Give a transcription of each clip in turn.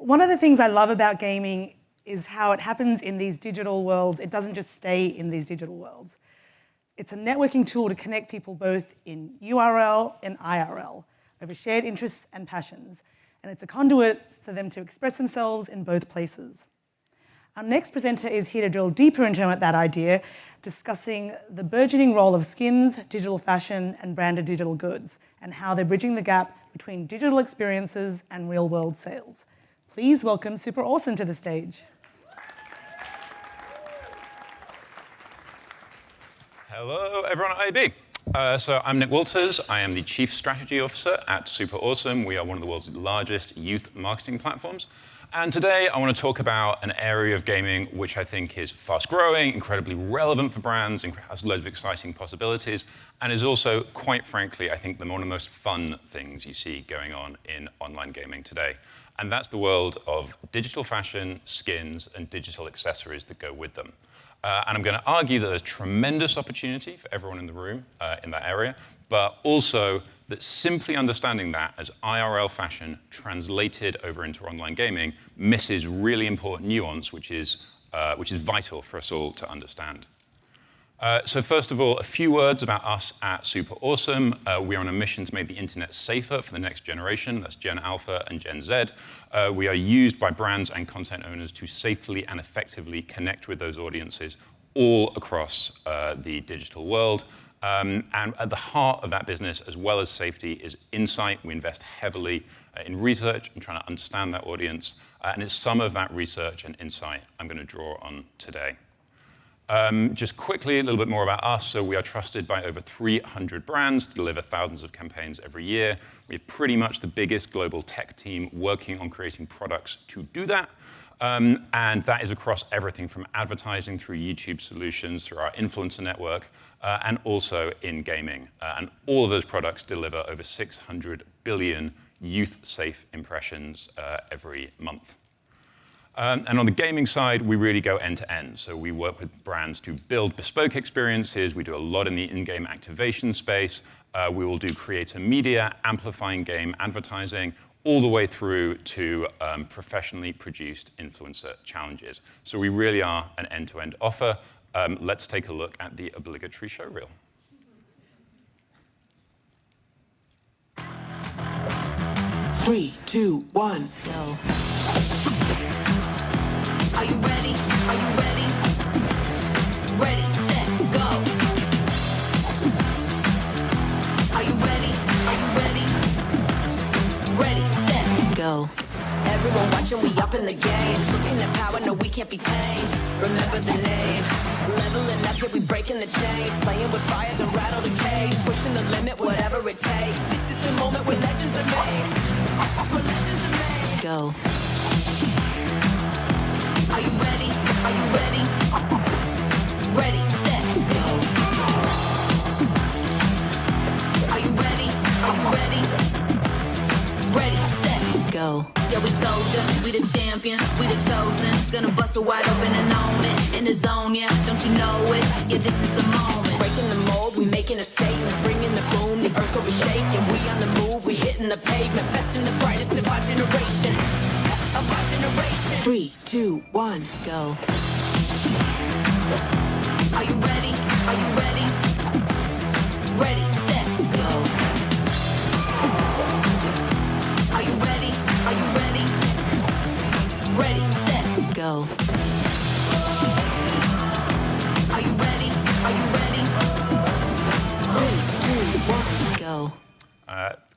One of the things I love about gaming is how it happens in these digital worlds. It doesn't just stay in these digital worlds. It's a networking tool to connect people both in URL and IRL over shared interests and passions. And it's a conduit for them to express themselves in both places. Our next presenter is here to drill deeper into that idea, discussing the burgeoning role of skins, digital fashion, and branded digital goods, and how they're bridging the gap between digital experiences and real-world sales. Please welcome SuperAwesome to the stage. Hello, everyone at IAB. So I'm Nick Walters. I am the Chief Strategy Officer at SuperAwesome. We are one of the world's largest youth marketing platforms. And today I want to talk about an area of gaming which I think is fast-growing, incredibly relevant for brands, has loads of exciting possibilities, and is also, quite frankly, I think one of the most fun things you see going on in online gaming today. And that's the world of digital fashion, skins, and digital accessories that go with them. And I'm going to argue that there's tremendous opportunity for everyone in the room in that area, but also that simply understanding that as IRL fashion translated over into online gaming misses really important nuance, which is vital for us all to understand. So first of all, a few words about us at SuperAwesome. We are on a mission to make the internet safer for the next generation. That's Gen Alpha and Gen Z. We are used by brands and content owners to safely and effectively connect with those audiences all across the digital world. And at the heart of that business, as well as safety, is insight. We invest heavily in research and trying to understand that audience. And it's some of that research and insight I'm going to draw on today. Just quickly, a little bit more about us. So we are trusted by over 300 brands to deliver thousands of campaigns every year. We have pretty much the biggest global tech team working on creating products to do that. And that is across everything from advertising through YouTube solutions, through our influencer network, and also in gaming. And all of those products deliver over 600 billion youth-safe impressions every month. And on the gaming side, we really go end-to-end. So we work with brands to build bespoke experiences. We do a lot in the in-game activation space. We will do creator media, amplifying game advertising, all the way through to professionally produced influencer challenges. So we really are an end-to-end offer. Let's take a look at the obligatory show reel. Three, two, one, go. Are you ready? Are you ready? Ready, set, go. Are you ready? Are you ready? Ready, set, go. Everyone watching, we up in the game. Looking at power, no, we can't be tamed. Remember the name. Leveling up, yeah, we breaking the chain. Playing with fire to rattle the cage. Pushing the limit, whatever it takes. This is the moment where legends are made. Where legends are made. Go. Are you ready? Are you ready? Ready, set, go. Are you ready? Are you ready? Ready, set, go. Yeah, we told ya, we the champions, we the chosen. Gonna bust it wide open and own it. In the zone, yeah, don't you know it? Yeah, this is the moment. Breaking the mold, we making a statement. Bringing the boom, the earth will be shaking. We on the move, we hitting the pavement. Best and the brightest of our generation. Of our generation. 3, 2, 1, go. Are you ready? Are you ready? Ready, set, go. Are you ready? Are you ready? Ready, set, go. Are you ready? Are you ready? 3, 2, 1, go.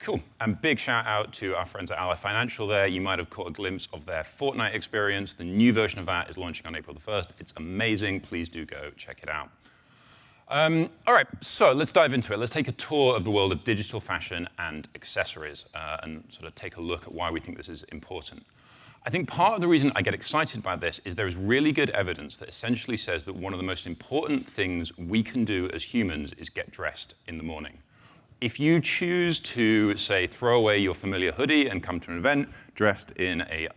Cool. And big shout out to our friends at Ally Financial there. You might have caught a glimpse of their Fortnite experience. The new version of that is launching on April the 1st. It's amazing. Please do go check it out. All right, so let's dive into it. Let's take a tour of the world of digital fashion and accessories and sort of take a look at why we think this is important. I think part of the reason I get excited by this is there is really good evidence that essentially says that one of the most important things we can do as humans is get dressed in the morning. If you choose to, say, throw away your familiar hoodie and come to an event dressed in a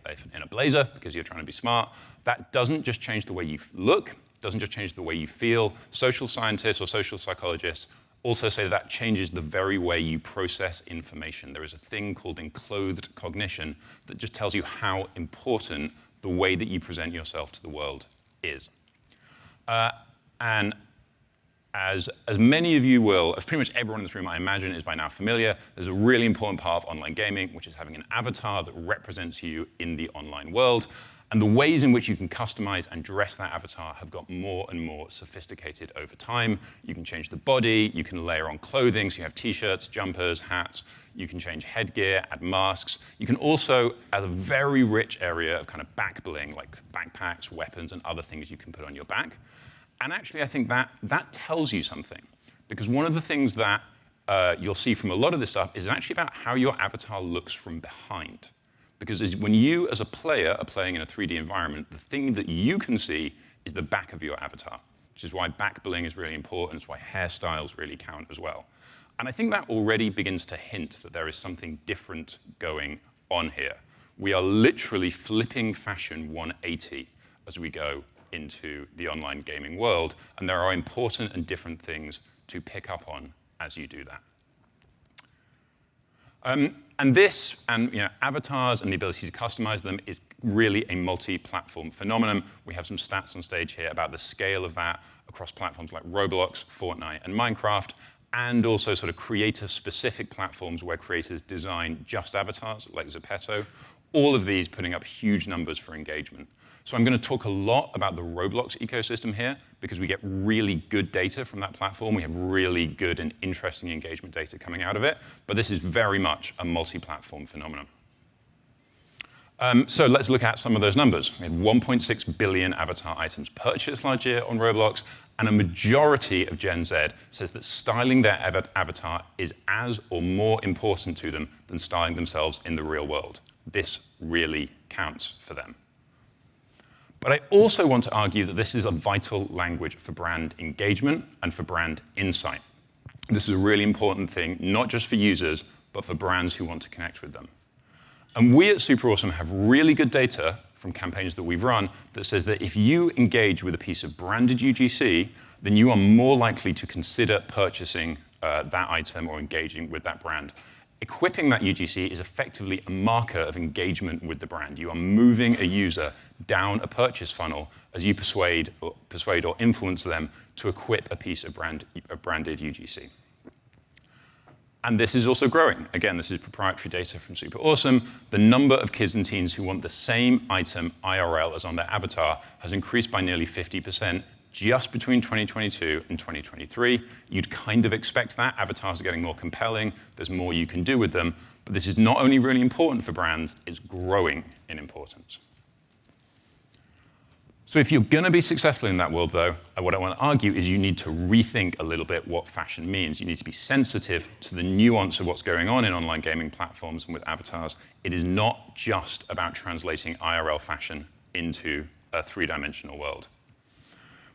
blazer because you're trying to be smart, that doesn't just change the way you look, doesn't just change the way you feel. Social scientists or social psychologists also say that changes the very way you process information. There is a thing called enclothed cognition that just tells you how important the way that you present yourself to the world is. And as many of you will, as pretty much everyone in this room, I imagine, is by now familiar, there's a really important part of online gaming, which is having an avatar that represents you in the online world. And the ways in which you can customize and dress that avatar have got more and more sophisticated over time. You can change the body, you can layer on clothing, so you have t-shirts, jumpers, hats. You can change headgear, add masks. You can also add a very rich area of kind of back bling, like backpacks, weapons, and other things you can put on your back. And actually, I think that tells you something. Because one of the things that you'll see from a lot of this stuff is actually about how your avatar looks from behind. Because when you, as a player, are playing in a 3D environment, the thing that you can see is the back of your avatar, which is why back bling is really important. It's why hairstyles really count as well. And I think that already begins to hint that there is something different going on here. We are literally flipping fashion 180 as we go into the online gaming world, and there are important and different things to pick up on as you do that. And this, and avatars and the ability to customize them is really a multi-platform phenomenon. We have some stats on stage here about the scale of that across platforms like Roblox, Fortnite, and Minecraft, and also sort of creator-specific platforms where creators design just avatars, like Zepeto. All of these putting up huge numbers for engagement. So I'm going to talk a lot about the Roblox ecosystem here, because we get really good data from that platform. We have really good and interesting engagement data coming out of it. But this is very much a multi-platform phenomenon. So let's look at some of those numbers. We had 1.6 billion avatar items purchased last year on Roblox, and a majority of Gen Z says that styling their avatar is as or more important to them than styling themselves in the real world. This really counts for them. But I also want to argue that this is a vital language for brand engagement and for brand insight. This is a really important thing, not just for users, but for brands who want to connect with them. And we at SuperAwesome have really good data from campaigns that we've run that says that if you engage with a piece of branded UGC, then you are more likely to consider purchasing that item or engaging with that brand. Equipping that UGC is effectively a marker of engagement with the brand. You are moving a user down a purchase funnel as you persuade or influence them to equip a piece of branded UGC. And this is also growing. Again, this is proprietary data from SuperAwesome. The number of kids and teens who want the same item IRL as on their avatar has increased by nearly 50% just between 2022 and 2023. You'd kind of expect that. Avatars are getting more compelling. There's more you can do with them. But this is not only really important for brands, it's growing in importance. So if you're going to be successful in that world, though, what I want to argue is you need to rethink a little bit what fashion means. You need to be sensitive to the nuance of what's going on in online gaming platforms and with avatars. It is not just about translating IRL fashion into a three-dimensional world.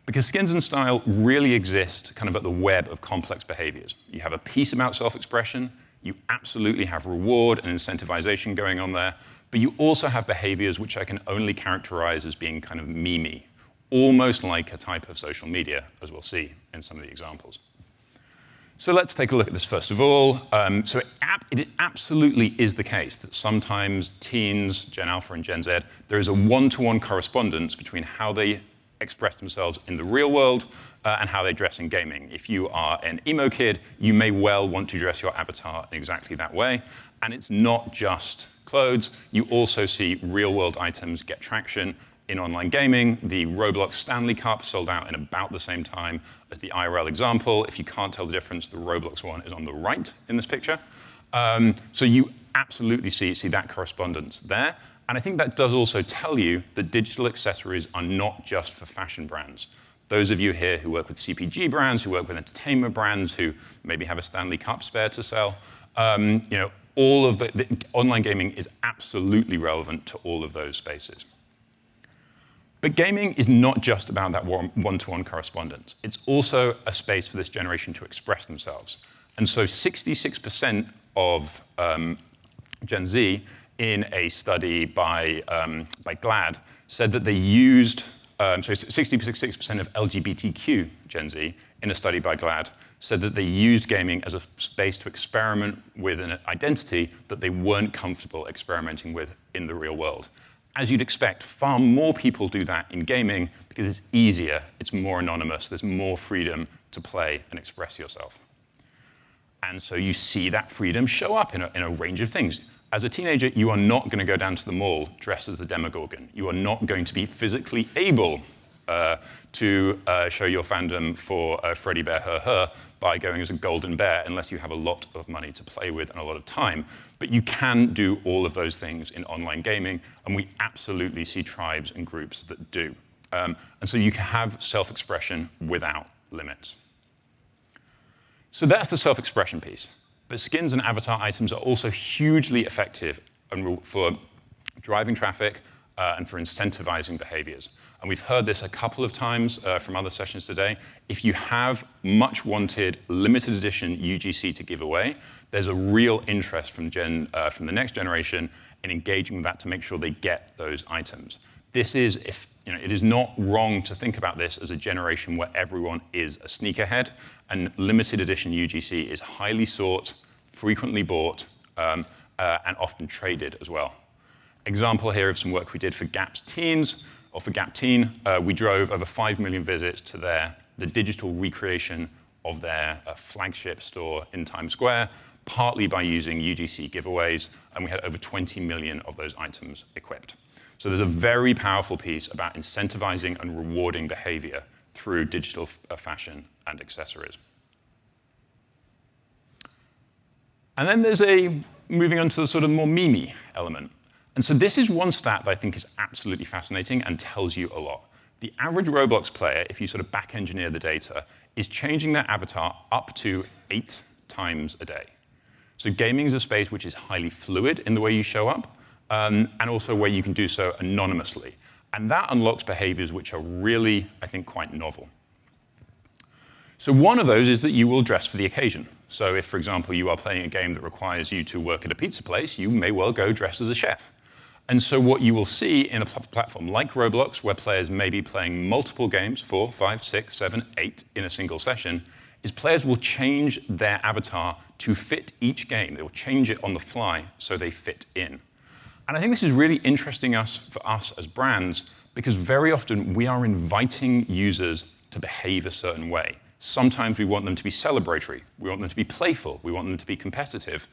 Because skins and style really exist kind of at the web of complex behaviors. You have a piece about self-expression. You absolutely have reward and incentivization going on there. But you also have behaviors which I can only characterize as being kind of meme-y, almost like a type of social media, as we'll see in some of the examples. So let's take a look at this first of all. It absolutely is the case that sometimes teens, Gen Alpha and Gen Z, there is a one-to-one correspondence between how they express themselves in the real world and how they dress in gaming. If you are an emo kid, you may well want to dress your avatar in exactly that way. And it's not just clothes. You also see real-world items get traction in online gaming. The Roblox Stanley Cup sold out in about the same time as the IRL example. If you can't tell the difference, the Roblox one is on the right in this picture. So you absolutely see that correspondence there. And I think that does also tell you that digital accessories are not just for fashion brands. Those of you here who work with CPG brands, who work with entertainment brands, who maybe have a Stanley Cup spare to sell, all of the online gaming is absolutely relevant to all of those spaces. But gaming is not just about that one-to-one correspondence. It's also a space for this generation to express themselves. And so 66% of Gen Z in a study by GLAD said that they used so 66% of LGBTQ Gen Z in a study by GLAAD said that they used gaming as a space to experiment with an identity that they weren't comfortable experimenting with in the real world. As you'd expect, far more people do that in gaming because it's easier, it's more anonymous, there's more freedom to play and express yourself. And so you see that freedom show up in a range of things. As a teenager, you are not going to go down to the mall dressed as the Demogorgon. You are not going to be physically able to show your fandom for Freddy Bear Her Her by going as a golden bear, unless you have a lot of money to play with and a lot of time. But you can do all of those things in online gaming, and we absolutely see tribes and groups that do. And so you can have self-expression without limits. So that's the self-expression piece. But skins and avatar items are also hugely effective for driving traffic and for incentivizing behaviors. And we've heard this a couple of times from other sessions today. If you have much wanted limited edition UGC to give away, there's a real interest from the next generation in engaging with that to make sure they get those items. This is, it is not wrong to think about this as a generation where everyone is a sneakerhead, and limited edition UGC is highly sought, frequently bought, and often traded as well. Example here of some work we did for Gap's teens, or for Gap Teen. We drove over 5 million visits to the digital recreation of their flagship store in Times Square, partly by using UGC giveaways, and we had over 20 million of those items equipped. So there's a very powerful piece about incentivizing and rewarding behavior through digital fashion and accessories. And then there's moving on to the sort of more meme-y element. And so this is one stat that I think is absolutely fascinating and tells you a lot. The average Roblox player, if you sort of back engineer the data, is changing their avatar up to 8 times a day. So gaming is a space which is highly fluid in the way you show up, and also where you can do so anonymously. And that unlocks behaviors which are really, I think, quite novel. So one of those is that you will dress for the occasion. So if, for example, you are playing a game that requires you to work at a pizza place, you may well go dressed as a chef. And so what you will see in a platform like Roblox, where players may be playing multiple games, 4, 5, 6, 7, 8 in a single session, is players will change their avatar to fit each game. They will change it on the fly so they fit in. And I think this is really interesting for us as brands, because very often we are inviting users to behave a certain way. Sometimes we want them to be celebratory. We want them to be playful. We want them to be competitive.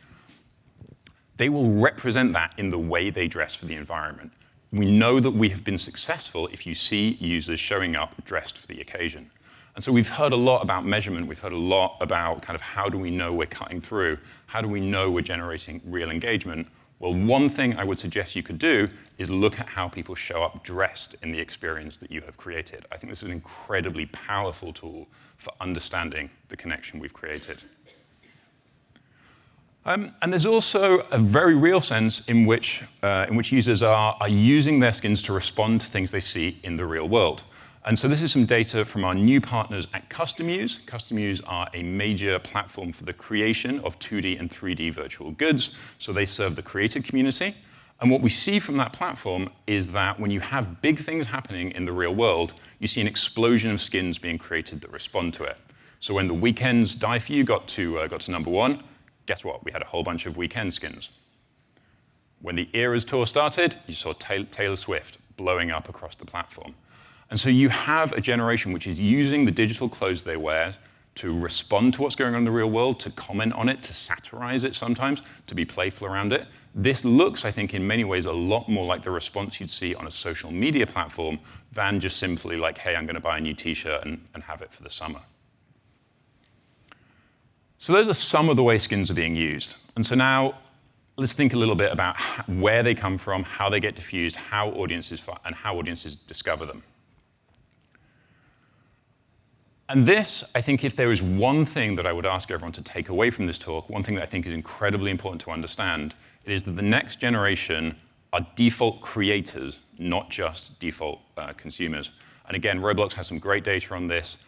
They will represent that in the way they dress for the environment. We know that we have been successful if you see users showing up dressed for the occasion. And so we've heard a lot about measurement. We've heard a lot about kind of how do we know we're cutting through? How do we know we're generating real engagement? Well, one thing I would suggest you could do is look at how people show up dressed in the experience that you have created. I think this is an incredibly powerful tool for understanding the connection we've created. And there's also a very real sense in which users are using their skins to respond to things they see in the real world. And so this is some data from our new partners at Customuse. Customuse are a major platform for the creation of 2D and 3D virtual goods. So they serve the creative community. And what we see from that platform is that when you have big things happening in the real world, you see an explosion of skins being created that respond to it. So when The Weeknd's Die For You got to #1, guess what? We had a whole bunch of Weeknd skins. When the Eras tour started, you saw Taylor Swift blowing up across the platform. And so you have a generation which is using the digital clothes they wear to respond to what's going on in the real world, to comment on it, to satirize it sometimes, to be playful around it. This looks, I think, in many ways a lot more like the response you'd see on a social media platform than just simply like, hey, I'm going to buy a new t-shirt and have it for the summer. So those are some of the ways skins are being used. And so now let's think a little bit about where they come from, how they get diffused, how audiences discover them. And this, I think, if there is one thing that I would ask everyone to take away from this talk, one thing that I think is incredibly important to understand, it is that the next generation are default creators, not just default consumers. And again, Roblox has some great data on this.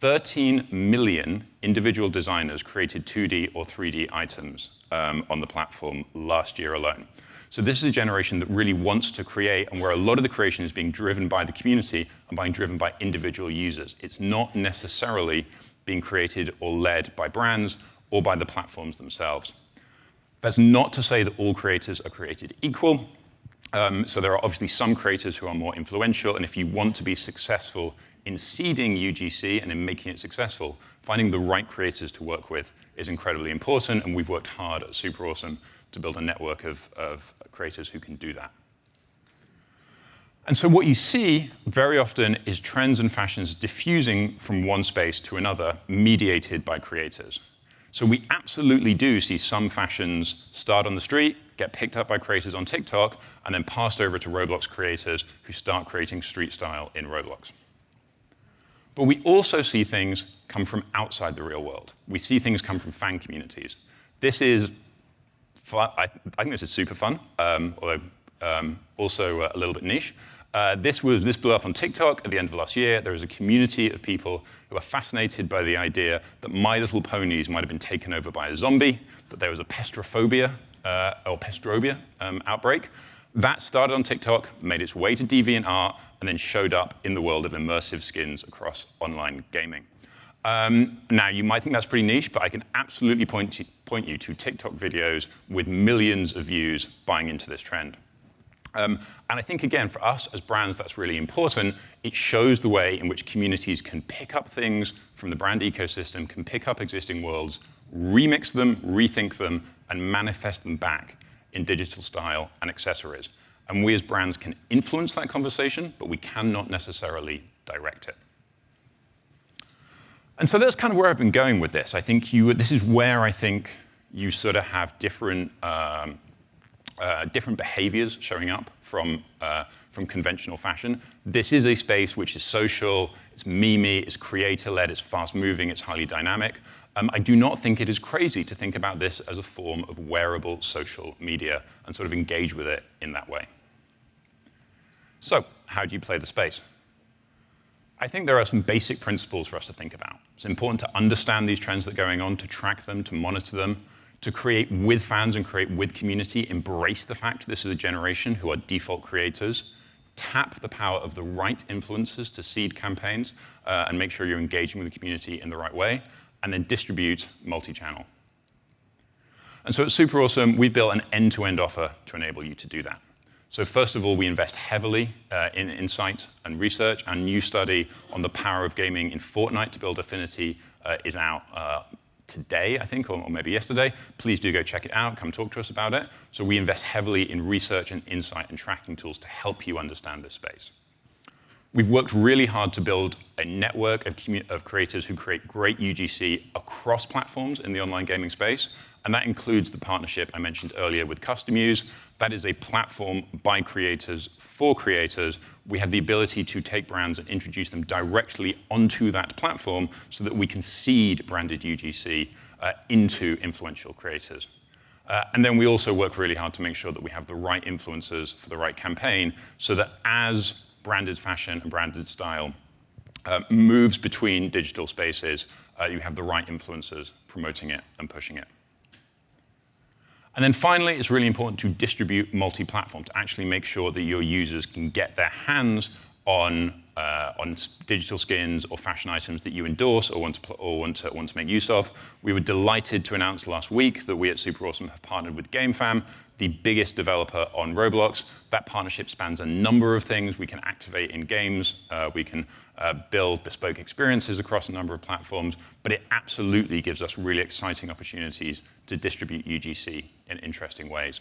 13 million individual designers created 2D or 3D items on the platform last year alone. So this is a generation that really wants to create, and where a lot of the creation is being driven by the community and being driven by individual users. It's not necessarily being created or led by brands or by the platforms themselves. That's not to say that all creators are created equal. So there are obviously some creators who are more influential, and if you want to be successful in seeding UGC and in making it successful, finding the right creators to work with is incredibly important, and we've worked hard at SuperAwesome to build a network of creators who can do that. And so what you see very often is trends and fashions diffusing from one space to another, mediated by creators. So we absolutely do see some fashions start on the street, get picked up by creators on TikTok, and then passed over to Roblox creators who start creating street style in Roblox. But we also see things come from outside the real world. We see things come from fan communities. This is fun. I think this is super fun, although also a little bit niche. This blew up on TikTok at the end of last year. There is a community of people who are fascinated by the idea that My Little Ponies might have been taken over by a zombie, that there was a pestrophobia or pestrobia outbreak. That started on TikTok, made its way to DeviantArt, and then showed up in the world of immersive skins across online gaming. Now, you might think that's pretty niche, but I can absolutely point you to TikTok videos with millions of views buying into this trend. And I think, again, for us as brands, that's really important. It shows the way in which communities can pick up things from the brand ecosystem, can pick up existing worlds, remix them, rethink them, and manifest them back in digital style and accessories. And we as brands can influence that conversation, but we cannot necessarily direct it. And so that's kind of where I've been going with this. I think this is where I think you sort of have different behaviors showing up from conventional fashion. This is a space which is social, it's memey, it's creator-led, it's fast-moving, it's highly dynamic. I do not think it is crazy to think about this as a form of wearable social media and sort of engage with it in that way. So how do you play the space? I think there are some basic principles for us to think about. It's important to understand these trends that are going on, to track them, to monitor them, to create with fans and create with community, embrace the fact this is a generation who are default creators, tap the power of the right influencers to seed campaigns, and make sure you're engaging with the community in the right way, and then distribute multi-channel. And so at SuperAwesome, we built an end-to-end offer to enable you to do that. So first of all, we invest heavily in insight and research. Our new study on the power of gaming in Fortnite to build affinity is out today, I think, or maybe yesterday. Please do go check it out. Come talk to us about it. So we invest heavily in research and insight and tracking tools to help you understand this space. We've worked really hard to build a network of creators who create great UGC across platforms in the online gaming space. And that includes the partnership I mentioned earlier with CustomUse. That is a platform by creators for creators. We have the ability to take brands and introduce them directly onto that platform so that we can seed branded UGC into influential creators. And then we also work really hard to make sure that we have the right influencers for the right campaign so that as branded fashion and branded style moves between digital spaces, you have the right influencers promoting it and pushing it. And then finally, it's really important to distribute multi-platform, to actually make sure that your users can get their hands on digital skins or fashion items that you endorse or want to make use of. We were delighted to announce last week that we at SuperAwesome have partnered with GameFam, the biggest developer on Roblox. That partnership spans a number of things. We can activate in games. We can build bespoke experiences across a number of platforms. But it absolutely gives us really exciting opportunities to distribute UGC in interesting ways.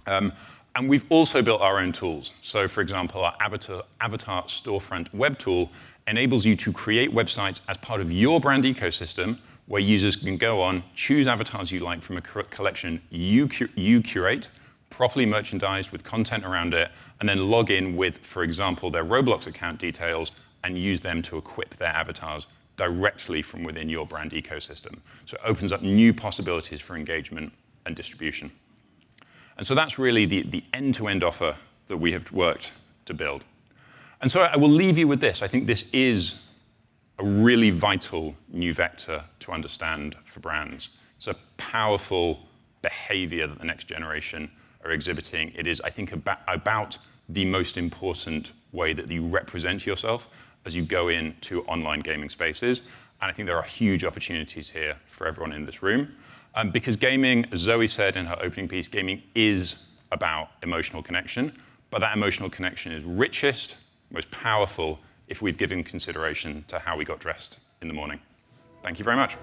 And we've also built our own tools. So for example, our avatar storefront web tool enables you to create websites as part of your brand ecosystem where users can go on, choose avatars you like from a collection you curate, properly merchandised with content around it, and then log in with, for example, their Roblox account details and use them to equip their avatars directly from within your brand ecosystem. So it opens up new possibilities for engagement and distribution. And so that's really the end-to-end offer that we have worked to build. And so I will leave you with this. I think this is a really vital new vector to understand for brands. It's a powerful behavior that the next generation are exhibiting. It is, I think, about the most important way that you represent yourself as you go into online gaming spaces. And I think there are huge opportunities here for everyone in this room. Because gaming, as Zoe said in her opening piece, gaming is about emotional connection. But that emotional connection is richest, most powerful, if we've given consideration to how we got dressed in the morning. Thank you very much.